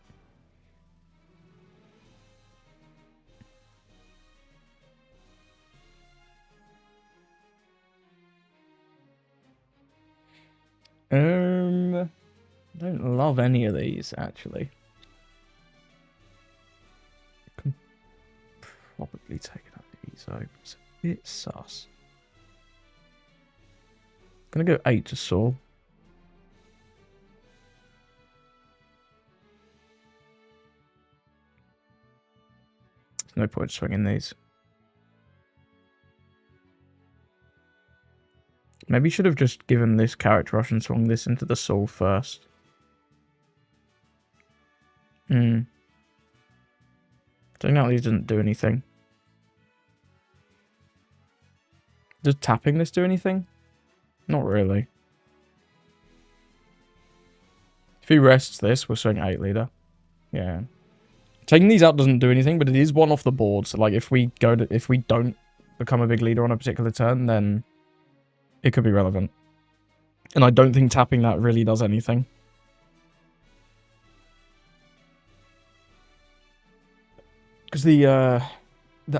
I don't love any of these, actually. Can probably take it out of Izo. It's a bit sus. Gonna go 8 to Saul. There's no point swinging these. Maybe you should have just given this character rush and swung this into the Saul first. Turning out these didn't do anything. Does tapping this do anything? Not really. If he rests this, we'll swing 8 leader. Yeah. Taking these out doesn't do anything, but it is one off the board. So like if we don't become a big leader on a particular turn, then it could be relevant. And I don't think tapping that really does anything. Because the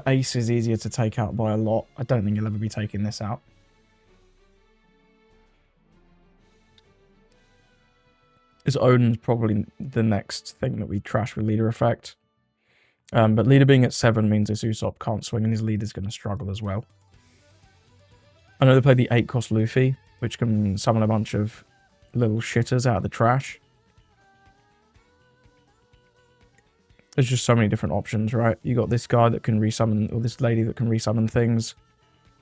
ace is easier to take out by a lot. I don't think you'll ever be taking this out. His Odin's probably the next thing that we trash with leader effect. But leader being at 7 means this Usopp can't swing and his leader's going to struggle as well. I know they play the 8 cost Luffy, which can summon a bunch of little shitters out of the trash. There's just so many different options, right? You got this guy that can resummon, or this lady that can resummon things.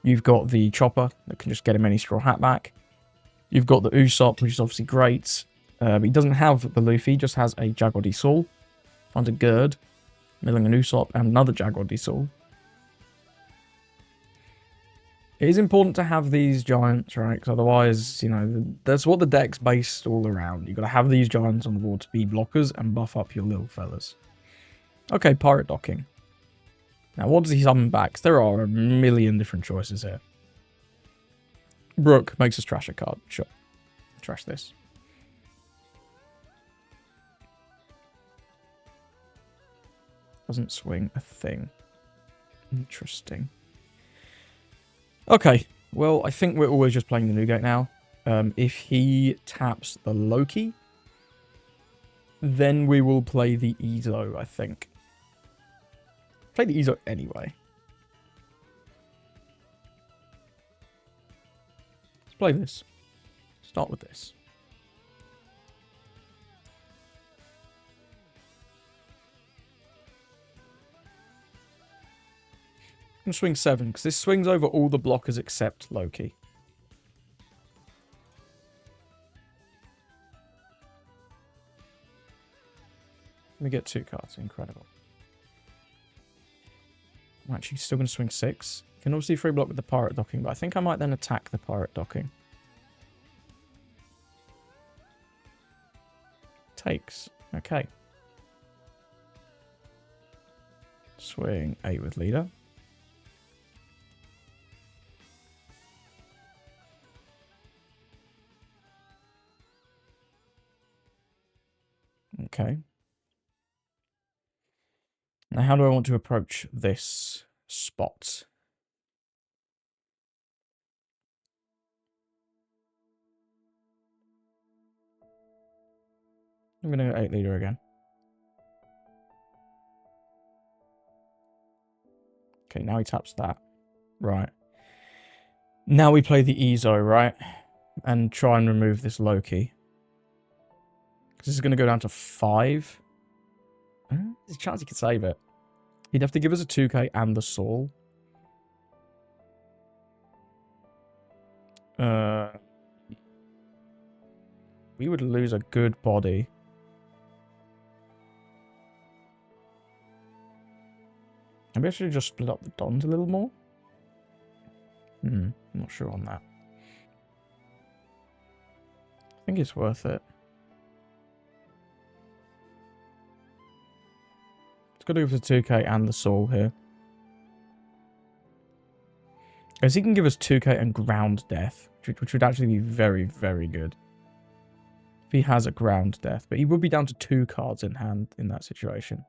You've got the Chopper that can just get him any straw hat back. You've got the Usopp, which is obviously great. But he doesn't have the Luffy, he just has a Jaguar D Soul. Finds a Gerd, milling an Usopp, and another Jaguar D Soul. It is important to have these giants, right? Because otherwise, you know, that's what the deck's based all around. You've got to have these giants on the board to be blockers and buff up your little fellas. Okay, Pirate Docking. Now, what does he summon back? 'Cause there are a million different choices here. Brook makes us trash a card. Sure. Trash this. Doesn't swing a thing. Interesting. Okay, well, I think we're always just playing the Newgate now. If he taps the Loki, then we will play the Ezo, I think. Play the Ezo anyway. Let's play this. Start with this. I'm going to swing 7, because this swings over all the blockers except Loki. Let me get 2 cards. Incredible. I'm actually still going to swing 6. You can obviously free block with the Pirate Docking, but I think I might then attack the Pirate Docking. Takes. Okay. Swing 8 with leader. Okay. Now, how do I want to approach this spot? I'm going to go 8 leader again. Okay, now he taps that. Right. Now we play the Ezo, right? And try and remove this Loki. Because this is going to go down to 5. There's a chance he could save it. He'd have to give us a 2k and the Saul. We would lose a good body. Maybe I should have just split up the Dons a little more. I'm not sure on that. I think it's worth it. It's got to go for 2k and the Saul here. Because he can give us 2k and ground death, which would actually be very, very good. If he has a ground death. But he would be down to 2 cards in hand in that situation.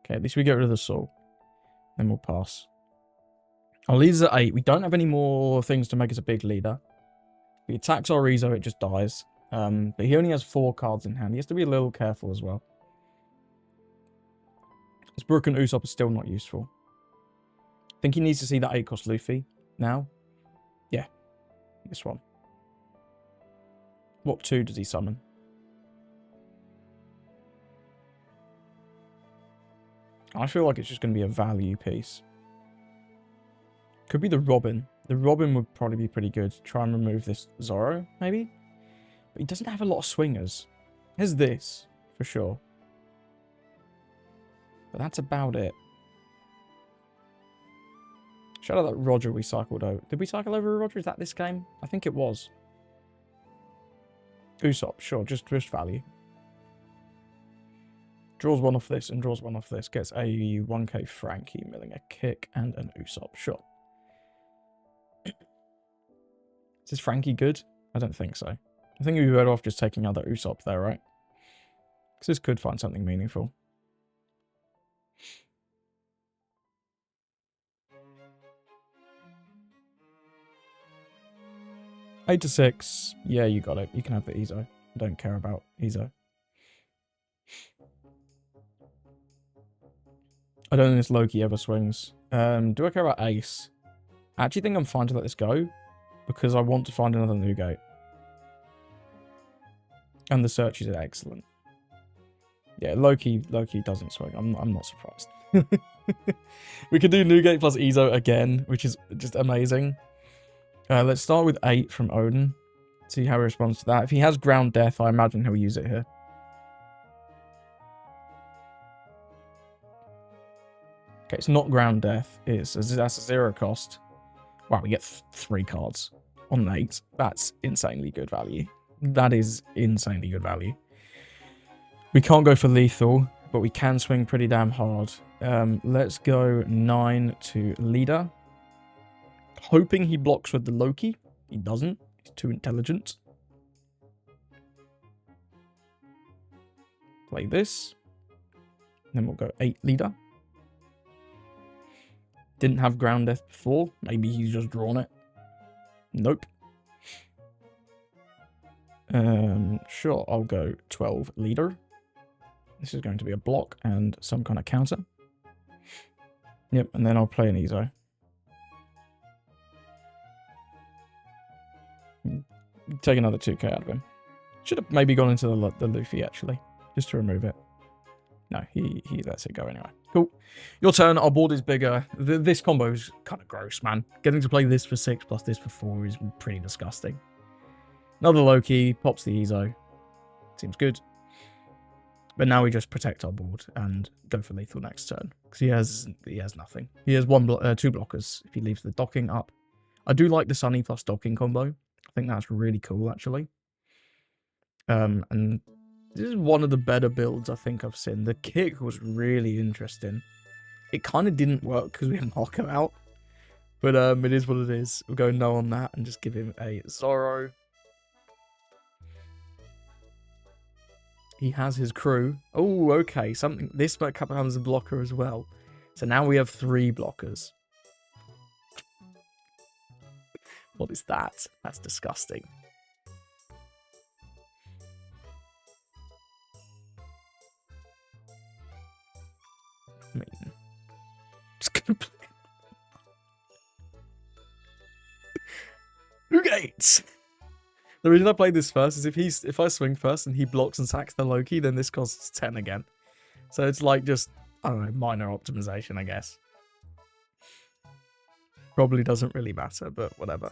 Okay, at least we get rid of the Saul. Then we'll pass. Our leader's at 8. We don't have any more things to make us a big leader. If he attacks our Ezo, it just dies. But he only has 4 cards in hand. He has to be a little careful as well. This Brook and Usopp is still not useful. I think he needs to see that 8 cost Luffy now. Yeah, this one. What 2 does he summon? I feel like it's just going to be a value piece. Could be the Robin. The Robin would probably be pretty good. Try and remove this Zoro, maybe? But he doesn't have a lot of swingers. There's this, for sure. But that's about it. Shout out that Roger we cycled over. Did we cycle over Roger? Is that this game? I think it was. Usopp, sure, just value. Draws 1 off this and draws 1 off this. Gets a 1k Frankie, milling a kick and an Usopp, sure. Is this Frankie good? I don't think so. I think we'd be better off just taking other Usopp there, right? Because this could find something meaningful. Eight to 6. Yeah, you got it. You can have the Ezo. I don't care about Ezo. I don't think this Loki ever swings. Do I care about Ace? I actually think I'm fine to let this go. Because I want to find another Newgate. And the searches are excellent. Yeah, Loki doesn't swing. I'm not surprised. We could do Newgate plus Ezo again, which is just amazing. Let's start with 8 from Odin. See how he responds to that. If he has Ground Death, I imagine he'll use it here. Okay, it's not Ground Death. That's a 0 cost. Wow, we get 3 cards on 8. That's insanely good value. That is insanely good value. We can't go for lethal, but we can swing pretty damn hard. Let's go 9 to leader. Hoping he blocks with the Loki. He doesn't. He's too intelligent. Play this. Then we'll go 8 leader. Didn't have Ground Death before. Maybe he's just drawn it. Nope. Sure, I'll go 12 leader. This is going to be a block and some kind of counter. Yep, and then I'll play an Ezo. Take another 2k out of him. Should have maybe gone into the Luffy, actually. Just to remove it. No, he lets it go anyway. Cool. Your turn. Our board is bigger. This combo is kind of gross, man. Getting to play this for 6 plus this for 4 is pretty disgusting. Another Loki. Pops the Ezo. Seems good. But now we just protect our board and go for lethal next turn. Because he has nothing. He has 2 blockers if he leaves the docking up. I do like the Sunny plus docking combo. I think that's really cool, actually. And this is one of the better builds I think I've seen. The kick was really interesting. It kind of didn't work because we had Marco out. But it is what it is. We'll go no on that and just give him a Zoro. He has his crew. Oh, okay. This becomes a blocker as well. So now we have 3 blockers. What is that? That's disgusting. I mean, just gonna play Newgate. The reason I played this first is if I swing first and he blocks and sacks the Loki, then this costs 10 again. So it's like just, I don't know, minor optimization, I guess. Probably doesn't really matter, but whatever.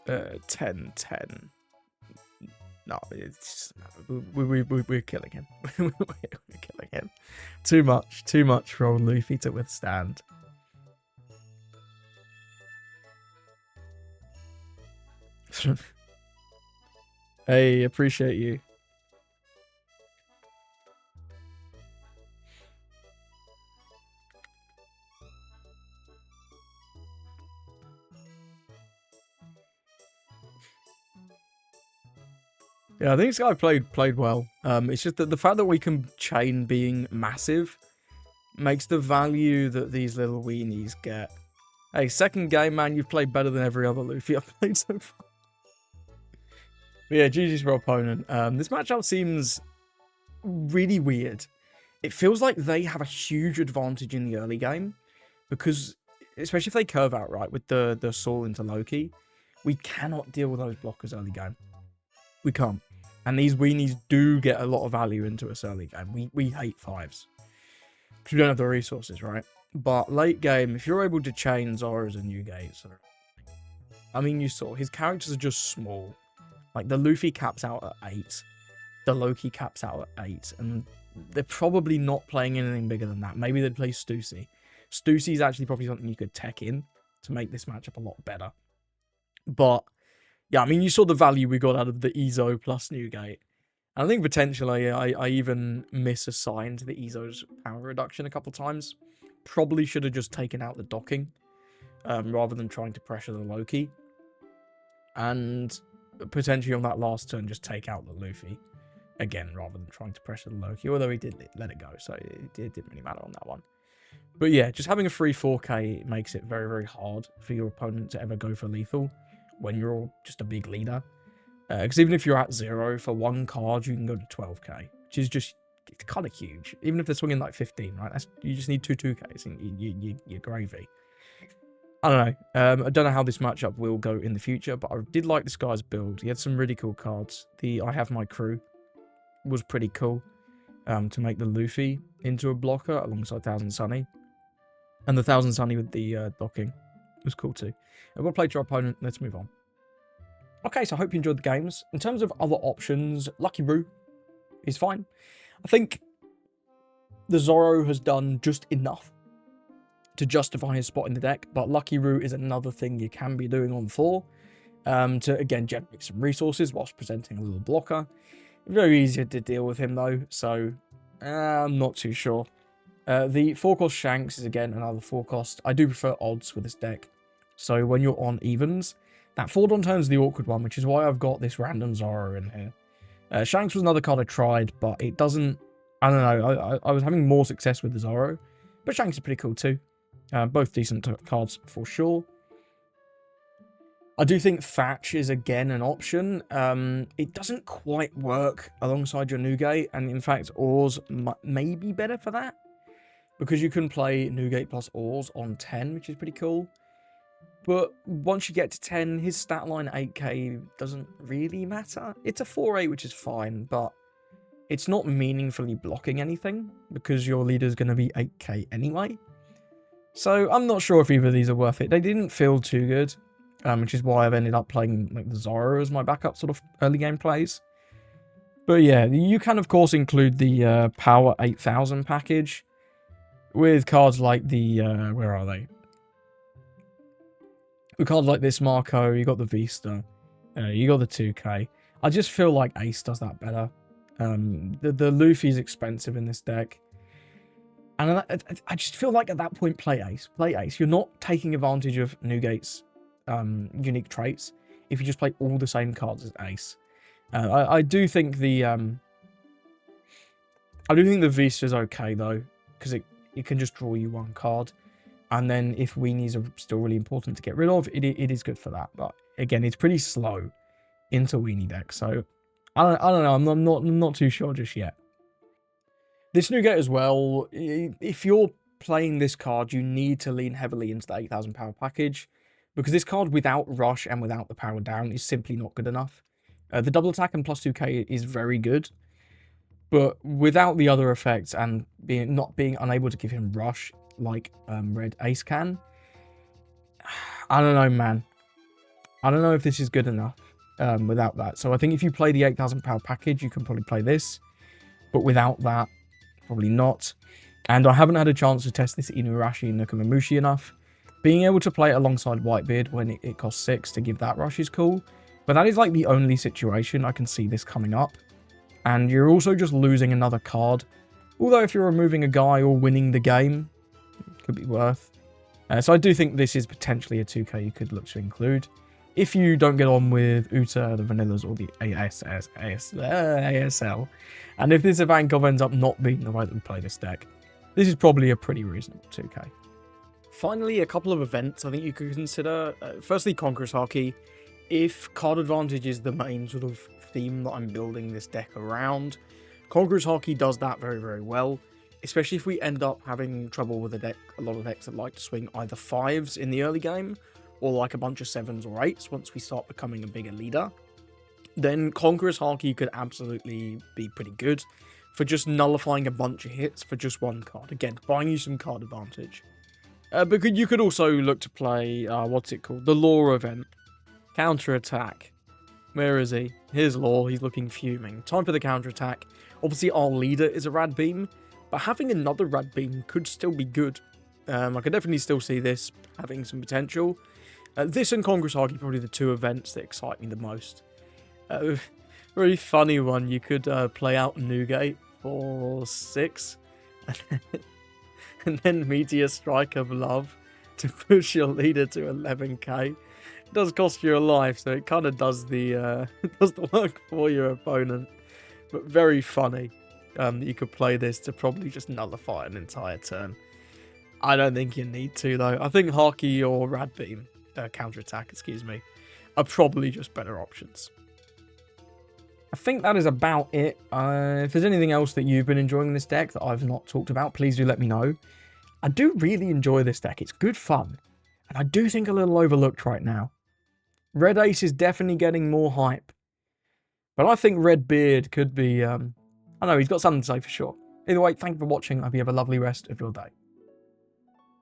10-10. No, we're killing him. We're killing him. Too much for old Luffy to withstand. Hey, appreciate you. Yeah, I think this guy played well. It's just that the fact that we can chain being massive makes the value that these little weenies get. Hey, second game, man, you've played better than every other Luffy I've played so far. But yeah, GG's for opponent. This matchup seems really weird. It feels like they have a huge advantage in the early game because, especially if they curve out right with the Saul into Loki, We cannot deal with those blockers early game. We can't. And these weenies do get a lot of value into us early game. We hate 5s. Because we don't have the resources, right? But late game, if you're able to chain Zoros and Newgates, I mean, you saw, his characters are just small. Like, the Luffy caps out at 8. The Loki caps out at 8. And they're probably not playing anything bigger than that. Maybe they'd play Stussy. Stussy is actually probably something you could tech in to make this matchup a lot better. But, yeah, I mean, you saw the value we got out of the Ezo plus Newgate. And I think potentially I even misassigned the Ezo's power reduction a couple times. Probably should have just taken out the docking rather than trying to pressure the Loki. And potentially on that last turn, just take out the Luffy. Again, rather than trying to pressure the Loki. Although he did let it go, so it didn't really matter on that one. But yeah, just having a free 4k makes it very, very hard for your opponent to ever go for lethal when you're just a big leader. Because even if you're at 0 for one card, you can go to 12k, which is just kind of huge. Even if they're swinging like 15, right? You just need 2-2ks and you're gravy. I don't know. I don't know how this matchup will go in the future, but I did like this guy's build. He had some really cool cards. The I Have My Crew was pretty cool to make the Luffy into a blocker alongside 1000 Sunny. And the 1000 Sunny with the docking was cool too. We'll play to our opponent. Let's move on. Okay, so I hope you enjoyed the games. In terms of other options, Lucky Roo is fine. I think the Zoro has done just enough to justify his spot in the deck, but Lucky Roo is another thing you can be doing on 4 to, again, generate some resources whilst presenting a little blocker. Very easy to deal with him, though, so I'm not too sure. The 4-cost Shanks is, again, another 4-cost. I do prefer odds with this deck, so when you're on evens, that forward on turn is the awkward one, which is why I've got this random Zoro in here. Shanks was another card I tried, but it doesn't... I don't know, I was having more success with the Zoro, but Shanks is pretty cool too. Both decent cards for sure. I do think Thatch is again an option. It doesn't quite work alongside your Newgate, and in fact, Ores may be better for that, because you can play Newgate plus Ores on 10, which is pretty cool. But once you get to 10, his stat line 8k doesn't really matter. It's a 4-8, which is fine, but it's not meaningfully blocking anything, because your leader's going to be 8k anyway. So I'm not sure if either of these are worth it. They didn't feel too good, which is why I've ended up playing like the Zoro as my backup sort of early game plays. But yeah, you can of course include the Power 8000 package with cards like the, where are they? With cards like this Marco, you got the Vista, you got the 2k. I just feel like Ace does that better. The Luffy's expensive in this deck. And I just feel like at that point, play Ace. Play Ace. You're not taking advantage of Newgate's unique traits if you just play all the same cards as Ace. I do think the Vista is okay though, because it can just draw you one card, and then if weenies are still really important to get rid of, it is good for that. But again, it's pretty slow into weenie deck, so I don't know. I'm not too sure just yet. This Newgate as well, if you're playing this card, you need to lean heavily into the 8000 power package, because this card without Rush and without the power down is simply not good enough. The double attack and plus 2k is very good, but without the other effects and not being unable to give him Rush like Red Ace can, I don't know, man. I don't know if this is good enough without that. So I think if you play the 8000 power package, you can probably play this, but without that, probably not. And I haven't had a chance to test this Inuarashi Nekomamushi enough. Being able to play it alongside Whitebeard when it costs 6 to give that rush is cool. But that is like the only situation I can see this coming up. And you're also just losing another card. Although if you're removing a guy or winning the game, it could be worth. So I do think this is potentially a 2k you could look to include. If you don't get on with Uta, the Vanillas, or the ASL. And if this Ivankov ends up not being the way that we play this deck, this is probably a pretty reasonable 2k. Finally, a couple of events I think you could consider. Firstly, Conqueror's Haki. If card advantage is the main sort of theme that I'm building this deck around, Conqueror's Haki does that very, very well. Especially if we end up having trouble with a lot of decks that like to swing either 5s in the early game, or like a bunch of 7s or 8s once we start becoming a bigger leader, then Conqueror's Haki could absolutely be pretty good for just nullifying a bunch of hits for just one card. Again, buying you some card advantage. But you could also look to play, what's it called? The Law event. Counter-attack. Where is he? Here's Law. He's looking fuming. Time for the counter-attack. Obviously, our leader is a Rad Beam, but having another Rad Beam could still be good. I could definitely still see this having some potential. This and Conqueror's Haki are probably the two events that excite me the most. Very funny one. You could play out Newgate for 6, and then Meteor Strike of Love to push your leader to 11k. It does cost you a life, so it kind of does the work for your opponent. But very funny that you could play this to probably just nullify an entire turn. I don't think you need to, though. I think Haki or Rad Beam, counter-attack, excuse me, are probably just better options. I think that is about it. If there's anything else that you've been enjoying in this deck that I've not talked about, please do let me know. I do really enjoy this deck. It's good fun. And I do think a little overlooked right now. Red Ace is definitely getting more hype. But I think Red Beard could be... I know, he's got something to say for sure. Either way, thank you for watching. I hope you have a lovely rest of your day.